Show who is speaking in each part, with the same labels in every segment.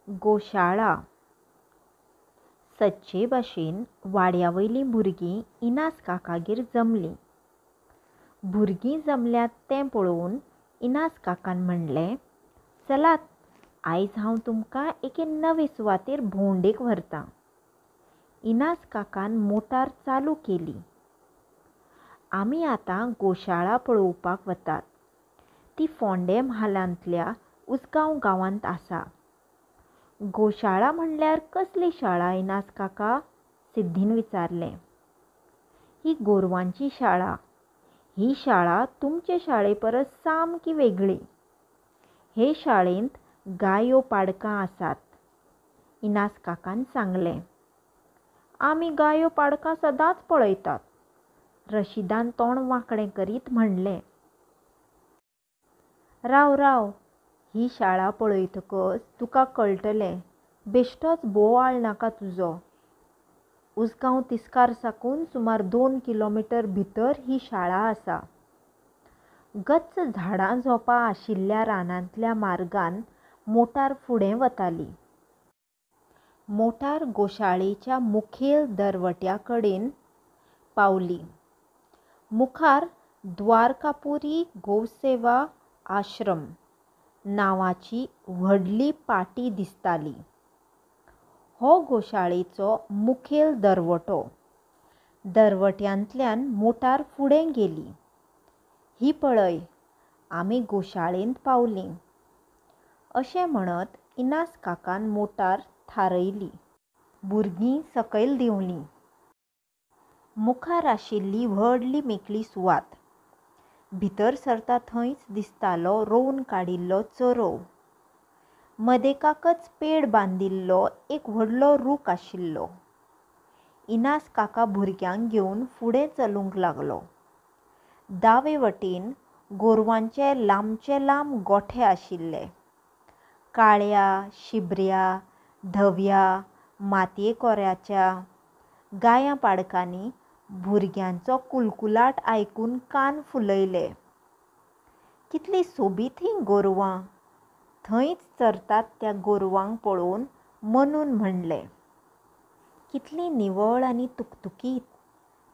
Speaker 1: गोशाळा सच्चे भाशेन वाड्यावयलीं भुरगीं इनास काकागेर जमलीं. भुरगीं जमल्यात तें पळोवन इनास काकान म्हणलें, चलात आयज हांव तुमकां एके नवे सुवातेर भोंवडेक व्हरतां. इनास काकान मोटार चालू केली. आमी आतां गोशाळा पळोवपाक वतात. ती फोंडे म्हालांतल्या उसगांव गांवांत आसा. गोशाळा म्हणल्यार कसली शाळा इनास काका? सिद्धीन विचारलें. ही गोरवांची शाळा. ही शाळा तुमचे शाळे परस सामकी वेगळी. हे शाळेंत गायो पाडकां आसात. इनास काकान सांगलें. आमी गायो पाडकां सदांच पळयतात. रशिदान तोंड वांकडें करीत म्हणलें. राव राव, ही शाळा पळयतकच तुका कळटलें बेश्टोच बोवाळ नाका तुजो. उसगांव तिस्कार साकून सुमार 2 किलोमीटर भितर ही शाळा आसा. गच्च झाडां झोपां आशिल्ल्या रानांतल्या मार्गान मोटार फुडें वताली. मोटार गोशाळेच्या मुखेल दरवट्या कडेन पावली. मुखार द्वारकापुरी गोसेवा आश्रम नांवाची व्हडली पाटी दिसताली. हो गोशाळेचो मुखेल दरवटो. दरवट्यांतल्यान मोटार फुडें गेली. ही पळय, आमी गोशाळेंत पावलीं. अशें म्हणत इनास काकान मोटार थारयली. भुरगीं सकयल देंवलीं. मुखार आशिल्ली व्हडली मेकळी सुवात. भितर सरता थंयच दिसतालो रोवन काडिल्लो चरव. मदेकाकच पेड बांदिल्लो एक व्हडलो रूख आशिल्लो. इनास काका भुरग्यांक घेवन फुडें चलूंक लागलो. दावे वटेन गोरवांचे लांबचे लांब गोठे आशिल्ले. काळ्या, शिबऱ्या, धव्या, मातये कोऱ्याच्या गायां पाडकांनी भुरग्यांचो कुलकुलाट आयकून कान फुलयले. कितलीं सोबीत हीं गोरवां. थंयच चरतात त्या गोरवांक पळोवन मनून म्हणलें. कितलीं निवळ आनी तुकतुकीत.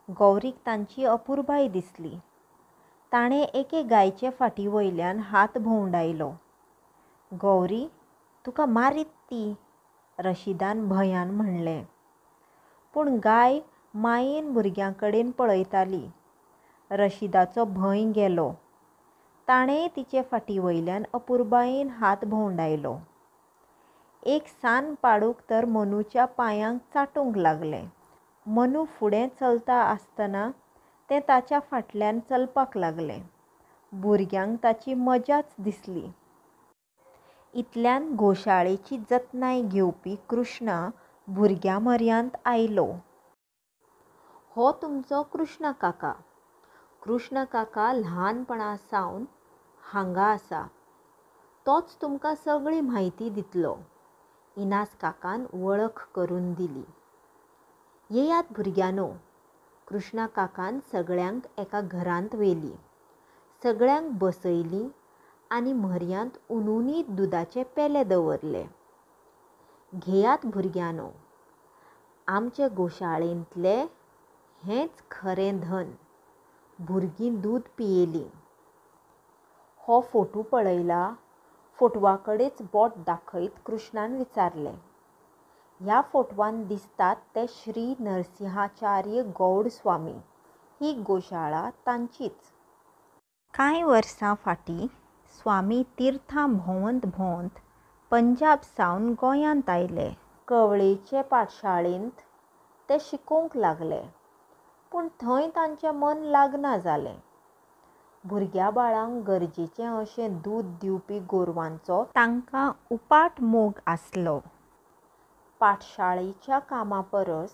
Speaker 1: गौरीक तांची अपुरबाय दिसली. ताणें एके गायचे फाटी वयल्यान हात भोंवडायलो. गौरी, तुका मारीत ती, रशिदान भंयान म्हणलें. पूण गाय मायेन भुरग्यां कडेन पळयताली. रशिदाचो भंय गेलो. ताणेंय तिचे फाटी वयल्यान अपुरबायेन हात भोंवडायलो. एक सान पाडूक तर मनूच्या पांयांक चाटूंक लागलें. मनू फुडें चलता आसतना तें ताच्या फाटल्यान चलपाक लागलें. भुरग्यांक ताची मजाच दिसली. इतल्यान गोशाळेची जतनाय घेवपी कृष्णा भुरग्यां मर्यांत आयलो. हो तुमचो कृष्णा काका. कृष्ण काका ल्हानपणा सावन हांगा आसा. तोच तुमकां सगळी म्हायती दितलो. इनास काकान वळख करून दिली. येयात भुरग्यानो. कृष्णा काकान सगळ्यांक एका घरांत व्हेलीं. सगळ्यांक बसयलीं आनी म्हऱ्यांत उनुनीत दुदाचे पेले दवरले. घेयात भुरग्यानो. आमचे गोशाळेंतलें हेंच खरें धन. भुरगीं दूद पियेलीं. हो फोटू पळयला? फोटवा कडेच बोट दाखयत कृष्णान विचारलें. ह्या फोटवान दिसतात ते श्री नरसिंहाचार्य गौड स्वामी. ही गोशाळा तांचीच. कांय वर्सां फाटीं स्वामी तिर्थां भोंवत भोंवत पंजाब सावन गोंयांत आयले. कवळेचे पाठशाळेंत ते शिकोवंक लागले. पूण थंय तांचें मन लागना जालें. भुरग्या बाळांक गरजेचें अशें दूद दिवपी गोरवांचो तांकां उपाट मोग आसलो. पाठशाळेच्या कामा परस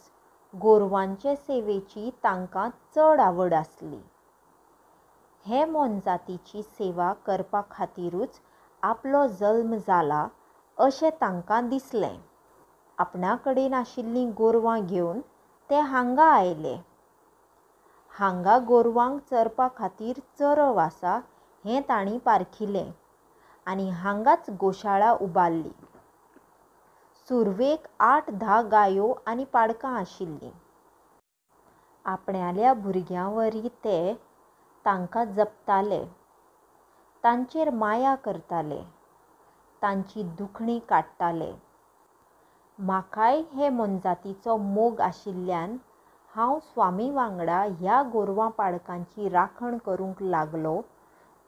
Speaker 1: गोरवांचे सेवेची तांकां चड आवड आसली. हे मोनजातीची सेवा करपा खातीरूच आपलो जल्म जाला अशें तांकां दिसलें. आपणा कडेन आशिल्लीं गोरवां घेवन ते हांगा आयले. हांगा गोरवांक चरपा खातीर चरव आसा हें तांणी पारखिलें आनी हांगाच गोशाळा उबारली. सुरवेक 8-10 गायो आनी पाडकां आशिल्लीं. आपणाल्या भुरग्यांवरी ते तांकां जपताले, तांचेर माया करताले, तांची दुखणी काडटाले. म्हाकाय हे मोनजातीचो मोग आशिल्ल्यान हांव स्वामी वांगडा ह्या गोरवां पाडकांची राखण करूंक लागलों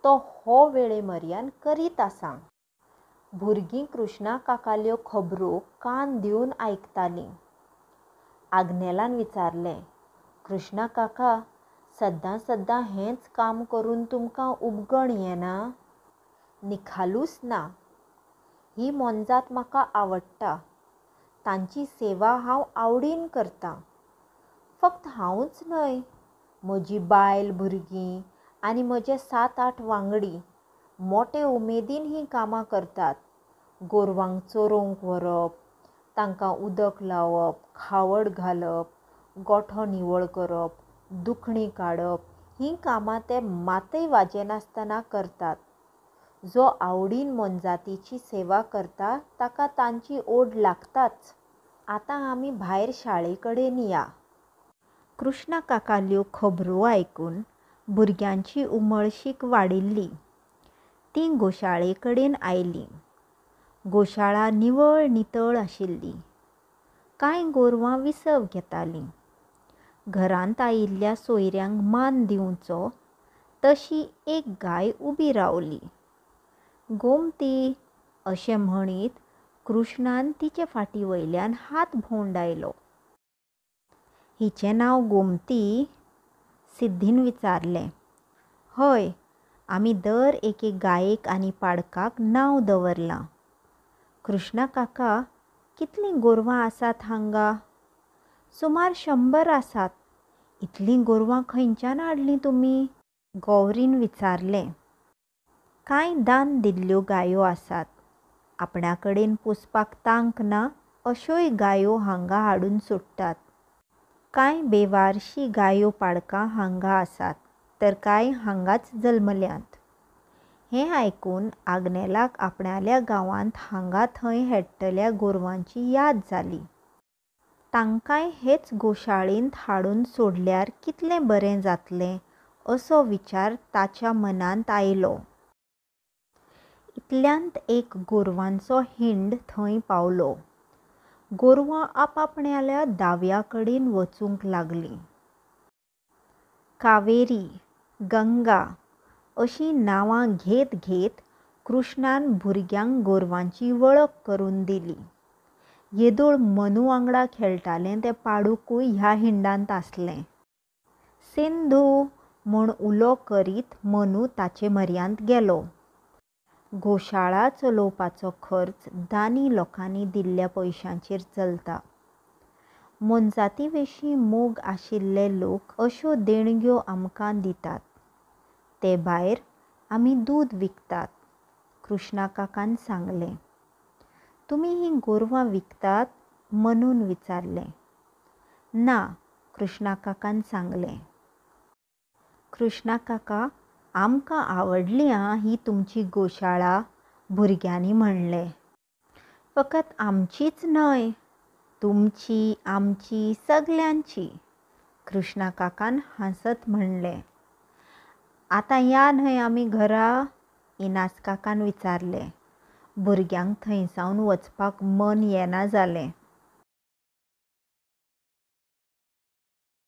Speaker 1: तो हो वेळेमर्यान करीत आसां. भुरगीं कृष्णा काकाल्यो खबरो कान दिवन आयकतालीं. आग्नेलान विचारलें, कृष्णा काका, सद्दां सद्दां हेंच काम करून तुमकां उबगण येना? निखालूच ना. ही मोनजात म्हाका आवडटा. तांची सेवा हांव आवडीन करतां. फक्त हांवूच न्हय, म्हजी बायल भुरगीं आनी म्हजे 7-8 वांगडी मोटे उमेदीन हीं कामां करतात. गोरवांक चरोवंक व्हरप, तांकां उदक लावप, खावड घालप, गोठो निवळ करप, दुखणी काडप हीं कामां ते मातय वाजेनासतना करतात. जो आवडीन मोनजातीची सेवा करता ताका तांची ओड लागताच. आतां आमी भायर शाळे कडेन या. कृष्णा काकाल्यो खबरो आयकून भुरग्यांची उमळशीक वाडिल्ली. तीं गोशाळे कडेन आयलीं. गोशाळा निवळ नितळ आशिल्ली. कांय गोरवां विसव घेतालीं. घरांत आयिल्ल्या सोयऱ्यांक मान दिवचो तशी एक गाय उबी रावली. गोमती अशें म्हणीत कृष्णान तिचे फाटी वयल्यान हात भोंवडायलो. हिचें नांव गोमती? सिद्धीन विचारलें. हय, आमी दर एके गायेक आनी पाडकाक नांव दवरलां. कृष्णा काका, कितलीं गोरवां आसात हांगा? सुमार 100 आसात. इतलीं गोरवां खंयच्यान हाडलीं तुमी? गौरीन विचारलें. कांय दान दिल्ल्यो गायो आसात. आपणा कडेन पोसपाक तांक ना अश्योय गायो हांगा हाडून सोडटात. कांय बेवारशी गायो पाडकां हांगा आसात, तर कांय हांगाच जल्मल्यांत. हें आयकून आग्नेलाक आपणाल्या गांवांत हांगा थंय हेट्टल्या गोरवांची याद जाली. तांकांय हेच गोशाळेंत हाडून सोडल्यार कितलें बरें जातलें असो विचार ताच्या मनांत आयलो. इतल्यांत एक गोरवांचो हिंड थंय पावलो. गोरवां आपआपण्याल्या दाव्या कडेन वचूंक लागलीं. कावेरी, गंगा अशीं नांवां घेत घेत कृष्णान भुरग्यांक गोरवांची वळख करून दिली. येदोळ मनू वांगडा खेळटालें तें पाडूकूय ह्या हिंडांत आसलें. सिंधू म्हूण उलो करीत मनू ताचे मर्यांत गेलो. गोशाळा चलोवपाचो खर्च दानी लोकांनी दिल्ल्या पयशांचेर चलता. मोनजाती विशीं मोग आशिल्ले लोक अश्यो देणग्यो आमकां दितात. ते भायर आमी दूद विकतात. कृष्णा काकान सांगलें. तुमी हीं गोरवां विकतात? मनून विचारलें. ना, कृष्णा काकान सांगलें. कृष्णा काका, आमकां आवडली आं ही तुमची गोशाळा, भुरग्यांनी म्हणलें. फकत आमचीच न्हय, तुमची, आमची, सगल्यांची, कृष्णा काकान हांसत म्हणलें. आतां या न्हय आमी घरा? इनास काकान विचारलें. भुरग्यांक थंयसावन वचपाक मन येना जालें.